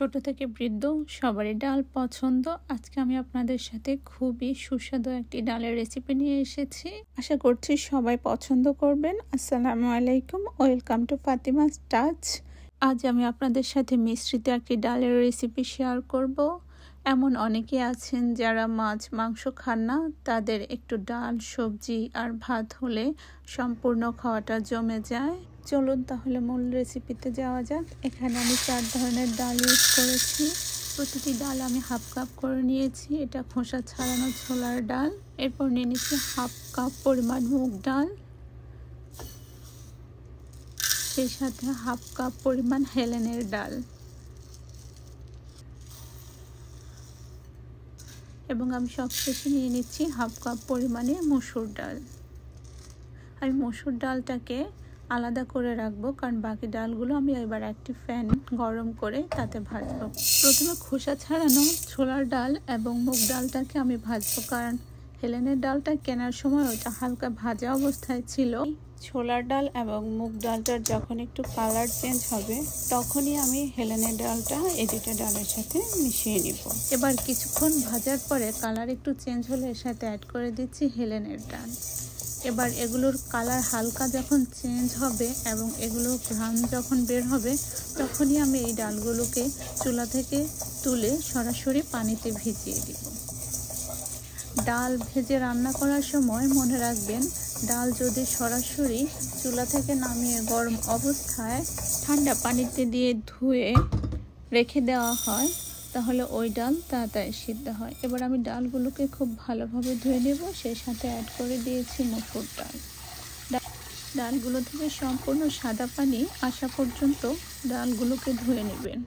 ছোট থেকে বৃদ্ধ সবারই ডাল পছন্দ। আজকে আমি আপনাদের সাথে খুবই সুস্বাদু একটি ডালের রেসিপি নিয়ে এসেছি। আশা করছি সবাই পছন্দ করবেন। আসসালামু আলাইকুম, ওয়েলকাম টু ফাতিমাস টাচ। আজ আমি আপনাদের সাথে মিশ্রিত একটি ডালের রেসিপি শেয়ার করব। এমন অনেকে আছেন যারা মাছ মাংস খান না, তাদের একটু ডাল সবজি আর ভাত হলে সম্পূর্ণ খাওয়াটা জমে যায়। চলুন তাহলে মূল রেসিপিতে যাওয়া যাক। এখানে আমি 4 ধরনের ডাল ইউজ করেছি। প্রতিটি ডাল আমি হাফ কাপ করে নিয়েছি। এটা খোসা ছাড়ানো ছোলার ডাল। এরপর নিয়ে নিচ্ছি হাফ কাপ পরিমাণ মুগ ডাল, সেই সাথে হাফ কাপ পরিমাণ হেলেনের ডাল এবং আমি সবশেষে নিয়ে নিচ্ছি হাফ কাপ পরিমাণে মসুর ডাল। আমি মসুর ডালটাকে আলাদা করে রাখবো, কারণ বাকি ডালগুলো আমি এবার একটি ফ্যান গরম করে তাতে ভাজবো। প্রথমে খোসা ছাড়ানো ছোলার ডাল এবং মুগ ডালটাকে আমি ভাজবো, কারণ হেলেনের ডালটা কেনার সময় ওটা হালকা ভাজা অবস্থায় ছিল। ছোলার ডাল এবং মুগ ডালটার যখন একটু কালার চেঞ্জ হবে, তখনই আমি হেলেনের ডালটা এই দুটো ডালের সাথে মিশিয়ে নিব। এবার কিছুক্ষণ ভাজার পরে কালার একটু চেঞ্জ হলে এর সাথে অ্যাড করে দিচ্ছি হেলেনের ডাল। এবার এগুলোর কালার হালকা যখন চেঞ্জ হবে এবং এগুলোর ঘ্রাণ যখন বের হবে, তখনই আমি এই ডালগুলোকে চুলা থেকে তুলে সরাসরি পানিতে ভিজিয়ে দিব। ডাল ভেজে রান্না করার সময় মনে রাখবেন, ডাল যদি সরাসরি চুলা থেকে নামিয়ে গরম অবস্থায় ঠান্ডা পানিতে দিয়ে ধুয়ে রেখে দেওয়া হয়, তাহলে ওই ডাল তাড়াতাড়ি সিদ্ধ হয়। এবার আমি ডালগুলোকে খুব ভালোভাবে ধুয়ে নেব। সেই সাথে অ্যাড করে দিয়েছি মসুর ডাল। ডালগুলো থেকে সম্পূর্ণ সাদা পানি আসা পর্যন্ত ডালগুলোকে ধুয়ে নেবেন।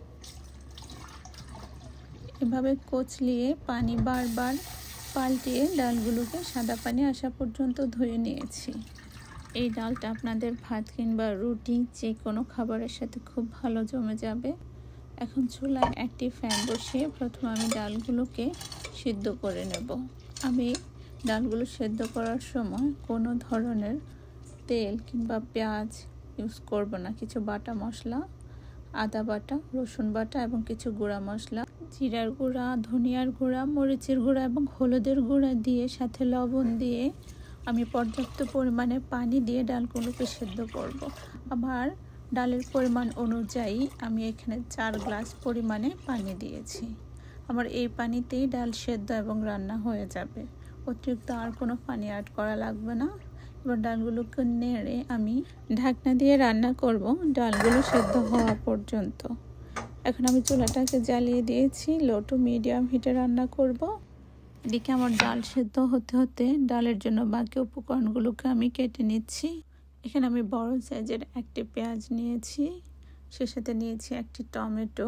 এভাবে কচলিয়ে পানি বারবার পাল্টিয়ে ডালগুলোকে সাদা পানি আসা পর্যন্ত ধুয়ে নিয়েছি। এই ডালটা আপনাদের ভাত কিংবা রুটি যে কোনো খাবারের সাথে খুব ভালো জমে যাবে। এখন চুলায় একটি ফ্যান বসিয়ে প্রথমে আমি ডালগুলোকে সিদ্ধ করে নেব। আমি ডালগুলো সিদ্ধ করার সময় কোনো ধরনের তেল কিংবা পেঁয়াজ ইউজ করব না। কিছু বাটা মশলা, আদা বাটা, রসুন বাটা এবং কিছু গুঁড়া মশলা, জিরার গুঁড়া, ধনিয়ার গুঁড়া, মরিচের গুঁড়া এবং হলুদের গুঁড়া দিয়ে সাথে লবণ দিয়ে আমি পর্যাপ্ত পরিমাণে পানি দিয়ে ডালগুলোকে সিদ্ধ করব। আমার ডালের পরিমাণ অনুযায়ী আমি এখানে 4 গ্লাস পরিমাণে পানি দিয়েছি। আমার এই পানিতেই ডাল সেদ্ধ এবং রান্না হয়ে যাবে। অতিরিক্ত আর কোনো পানি অ্যাড করা লাগবে না। এবার ডালগুলোকে নেড়ে আমি ঢাকনা দিয়ে রান্না করব ডালগুলো সেদ্ধ হওয়া পর্যন্ত। এখন আমি চুলাটাকে জ্বালিয়ে দিয়েছি, লো টু মিডিয়াম হিটে রান্না করব। এদিকে আমার ডাল সেদ্ধ হতে হতে ডালের জন্য বাকি উপকরণগুলোকে আমি কেটে নিচ্ছি। এখানে আমি বড় সাইজের একটি পেঁয়াজ নিয়েছি, সে সাথে নিয়েছি একটি টমেটো।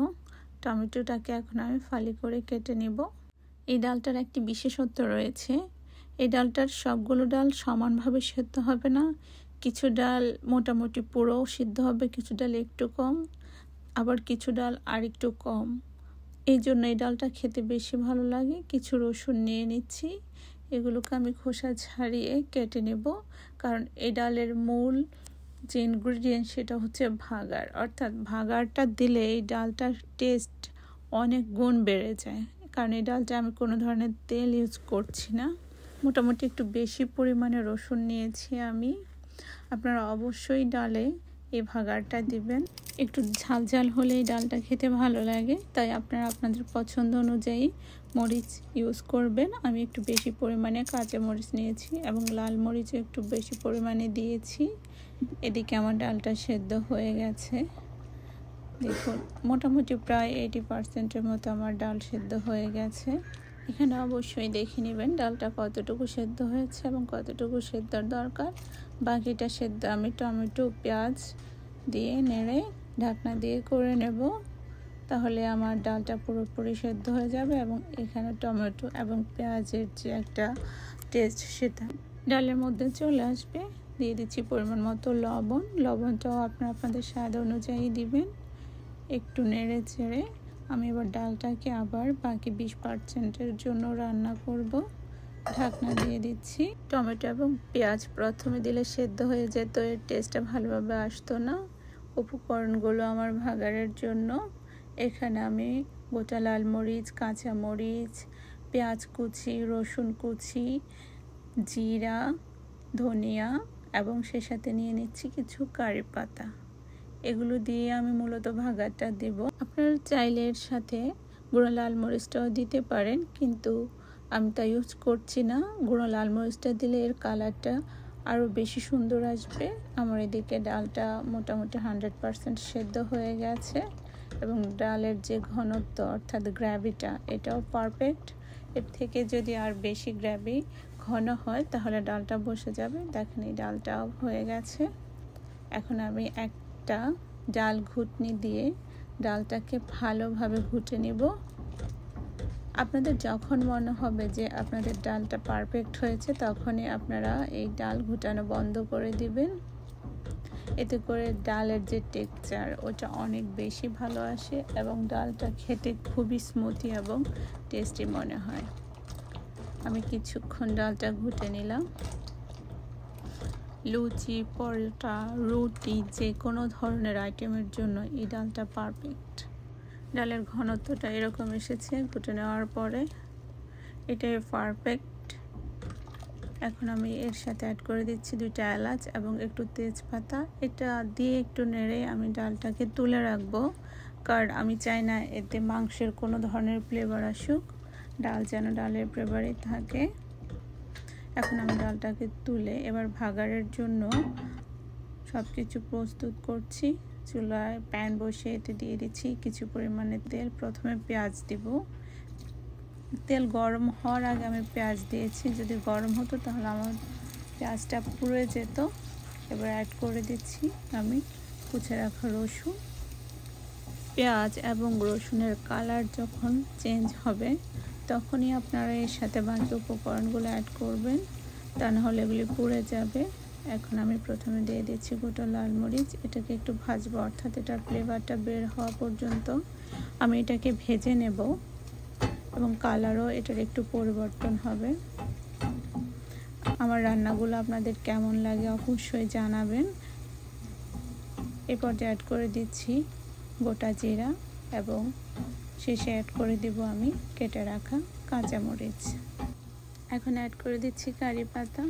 টমেটোটাকে এখন আমি ফালি করে কেটে নিব। এই ডালটার একটি বিশেষত্ব রয়েছে। এই ডালটার সবগুলো ডাল সমানভাবে সেদ্ধ হবে না। কিছু ডাল মোটামুটি পুরো সিদ্ধ হবে, কিছু ডাল একটু কম, আবার কিছু ডাল আর একটু কম। এই জন্য এই ডালটা খেতে বেশি ভালো লাগে। কিছু রসুন নিয়ে নিচ্ছি, এগুলোকে আমি খোসা ছাড়িয়ে কেটে নেব, কারণ এই ডালের মূল যে ইনগ্রিডিয়েন্ট সেটা হচ্ছে ভাগার, অর্থাৎ ভাগারটা দিলে এই ডালটার টেস্ট অনেক গুণ বেড়ে যায়। কারণ এই ডালটা আমি কোনো ধরনের তেল ইউজ করছি না। মোটামুটি একটু বেশি পরিমাণে রসুন নিয়েছি আমি। আপনারা অবশ্যই ডালে এই ভাগারটা দিবেন। একটু ঝাল ঝাল হলে এই ডালটা খেতে ভালো লাগে, তাই আপনারা আপনাদের পছন্দ অনুযায়ী মরিচ ইউজ করবেন। আমি একটু বেশি পরিমাণে কাঁচা মরিচ নিয়েছি এবং লাল মরিচও একটু বেশি পরিমাণে দিয়েছি। এদিকে আমার ডালটা সেদ্ধ হয়ে গেছে। দেখুন, মোটামুটি প্রায় 80% মতো আমার ডাল সেদ্ধ হয়ে গেছে। এখানে অবশ্যই দেখে নেবেন ডালটা কতটুকু সেদ্ধ হয়েছে এবং কতটুকু সেদ্ধর দরকার। বাকিটা সেদ্ধ আমি টমেটো পেঁয়াজ দিয়ে নেড়ে ঢাকনা দিয়ে করে নেব, তাহলে আমার ডালটা পুরোপুরি সেদ্ধ হয়ে যাবে এবং এখানে টমেটো এবং পেঁয়াজের যে একটা টেস্ট সেটা ডালের মধ্যে চলে আসবে। দিয়ে দিচ্ছি পরিমাণ মতো লবণ। লবণটাও আপনাদের স্বাদ অনুযায়ী দিবেন। একটু নেড়ে চেড়ে আমি এবার ডালটাকে আবার বাকি 20%-এর জন্য রান্না করব। ঢাকনা দিয়ে দিচ্ছি। টমেটো এবং পেঁয়াজ প্রথমে দিলে সেদ্ধ হয়ে যেত, এর টেস্টটা ভালোভাবে আসতো না। উপকরণগুলো আমার ভাগারের জন্য এখানে আমি গোটা লাল মরিচ, কাঁচা মরিচ, পেঁয়াজ কুচি, রসুন কুচি, জিরা, ধনিয়া এবং সে সাথে নিয়ে নিচ্ছি কিছু কারি পাতা। এগুলো দিয়ে আমি মূলত ভাগারটা দেব। আপনারা চাইলে এর সাথে গুঁড়ো লাল মরিচটাও দিতে পারেন, কিন্তু আমি তা ইউজ করছি না। গুঁড়ো লাল মরিচটা দিলে এর কালারটা আরও বেশি সুন্দর আসবে। আমার এদিকে ডালটা মোটামুটি 100% সেদ্ধ হয়ে গেছে এবং ডালের যে ঘনত্ব অর্থাৎ গ্র্যাভিটা এটাও পারফেক্ট। এর থেকে যদি আর বেশি গ্র্যাভি ঘন হয় তাহলে ডালটা বসে যাবে। দেখেন এই ডালটাও হয়ে গেছে। এখন আমি একটা ডাল ঘুটনি দিয়ে ডালটাকে ভালোভাবে ঘুটে নিব। আপনাদের যখন মনে হবে যে আপনাদের ডালটা পারফেক্ট হয়েছে তখনই আপনারা এই ডাল ঘুটানো বন্ধ করে দিবেন। এতে করে ডালের যে টেক্সচার ওটা অনেক বেশি ভালো আসে এবং ডালটা খেতে খুবই স্মুথি এবং টেস্টি মনে হয়। আমি কিছুক্ষণ ডালটা ঘুটে নিলাম। লুচি, পরোটা, রুটি যে কোনো ধরনের আইটেমের জন্য এই ডালটা পারফেক্ট। ডালের ঘনত্বটা এরকম এসেছে ঘুটে নেওয়ার পরে, এটাই পারফেক্ট। এখন আমি এর সাথে অ্যাড করে দিচ্ছি 2টা এলাচ এবং একটু তেজপাতা। এটা দিয়ে একটু নেড়ে আমি ডালটাকে তুলে রাখবো, কারণ আমি চাই না এতে মাংসের কোনো ধরনের ফ্লেভার আসুক। ডাল যেন ডালের ফ্লেভারই থাকে। এখন আমি ডালটাকে তুলে এবার ভাগাড়ের জন্য সব কিছু প্রস্তুত করছি। চুলায় প্যান বসিয়ে এতে দিয়ে দিচ্ছি কিছু পরিমাণে তেল। প্রথমে পেঁয়াজ দিব। তেল গরম হওয়ার আগে আমি পেঁয়াজ দিয়েছি। যদি গরম হতো তাহলে আমার পেঁয়াজটা পুড়ে যেত। এবার অ্যাড করে দিচ্ছি আমি কুচে রাখা রসুন। পেঁয়াজ এবং রসুনের কালার যখন চেঞ্জ হবে তখনই আপনারা এর সাথে বাকি উপকরণগুলো অ্যাড করবেন, তা না হলে এগুলি পুড়ে যাবে। এখন আমি প্রথমে দিয়ে দিচ্ছি গোটা লাল মরিচ। এটাকে একটু ভাজবো, অর্থাৎ এটার ফ্লেভারটা বের হওয়া পর্যন্ত আমি এটাকে ভেজে নেব এবং কালারও এটার একটু পরিবর্তন হবে। আমার রান্নাগুলো আপনাদের কেমন লাগে অবশ্যই জানাবেন। এ পর্যায়ে অ্যাড করে দিচ্ছি গোটা জিরা এবং শেষে অ্যাড করে দিব আমি কেটে রাখা কাঁচামরিচ। এখন অ্যাড করে দিচ্ছি কারি পাতা।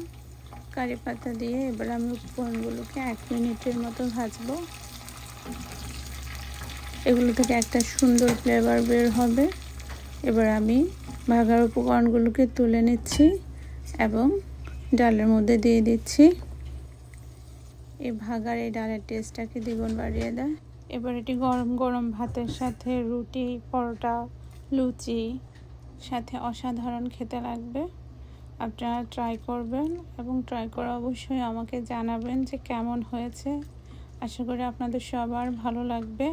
কারি পাতা দিয়ে এবার আমি উপকরণগুলোকে 1 মিনিটের মতো ভাজবো। এগুলো থেকে একটা সুন্দর ফ্লেভার বের হবে। এবার আমি ভাগার উপকরণগুলোকে তুলে নিচ্ছি এবং ডালের মধ্যে দিয়ে দিচ্ছি। এই ভাগার এই ডালের টেস্টটাকে দ্বিগুণ বাড়িয়ে দেয়। এবার এটি গরম গরম ভাতের সাথে, রুটি, পরোটা, লুচি সাথে অসাধারণ খেতে লাগবে। আপনারা ট্রাই করবেন এবং ট্রাই করে অবশ্যই আমাকে জানাবেন যে কেমন হয়েছে। আশা করি আপনাদের সবার ভালো লাগবে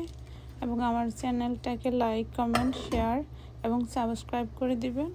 এবং আমার চ্যানেলটাকে লাইক, কমেন্ট, শেয়ার এবং সাবস্ক্রাইব করে দিবেন।